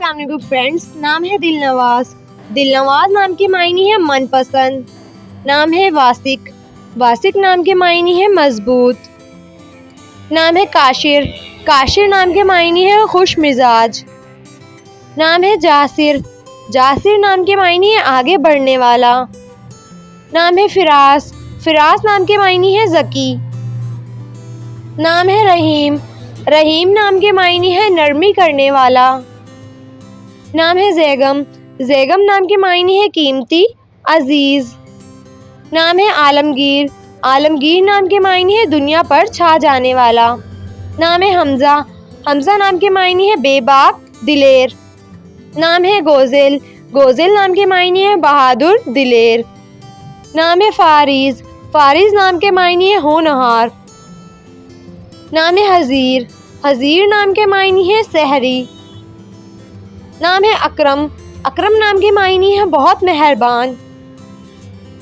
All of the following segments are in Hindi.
अस्सलाम वालेकुम फ्रेंड्स। नाम है दिलनवाज। दिलनवाज नाम के मायने है मनपसंद। नाम है वासिक। वासिक नाम के मायने है मजबूत। नाम है काशिर। काशिर नाम के मायने है खुश मिजाज। नाम है जासिर। जासिर नाम के मायने है आगे बढ़ने वाला। नाम है फिरास। फिरास नाम के मायने है ज़की। नाम है रहीम। रहीम नाम के मायने है नरमी करने वाला। नाम है ज़ैगम। ज़ैगम नाम के मायने है कीमती, अजीज। नाम है आलमगीर। आलमगीर नाम के मायने है दुनिया पर छा जाने वाला। नाम है हमज़ा। हमज़ा नाम के मायने है बेबाक, दिलेर। नाम है गोज़ेल। गोज़ेल नाम के मायने है बहादुर, दिलेर। नाम है फारिज। फारिज नाम के मायने है होनहार। नाम है हज़ीर। हज़ीर नाम के मायने है सहरी। नाम है अकरम। अकरम नाम के मायने है बहुत मेहरबान।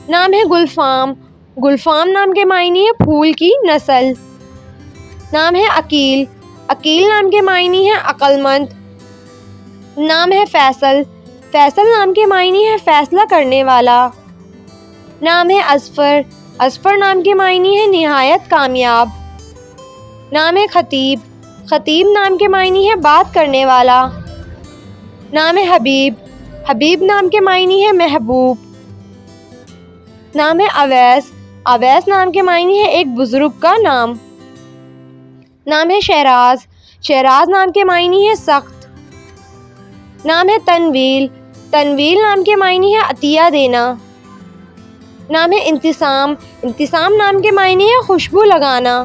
नाम है गुलफाम। गुलफाम नाम के मायने है फूल की नस्ल। नाम है अकील। अकील नाम के मायने है अक्लमंद। नाम है फैसल। फैसल नाम के मायने है फैसला करने वाला। नाम है असफर। असफर नाम के मायने है निहायत कामयाब। नाम है खतीब। खतीब नाम के मायने है बात करने वाला। नाम है हबीब। हबीब नाम के मायने है महबूब। नाम है अवैस। अवैस नाम के मायने है एक बुजुर्ग का नाम। नाम है शहराज। शहराज नाम के मायने है सख्त। नाम है तनवील। तनवील नाम के मायने है अतिया देना। नाम है इंतिसाम। इंतिसाम नाम के मायने है खुशबू लगाना।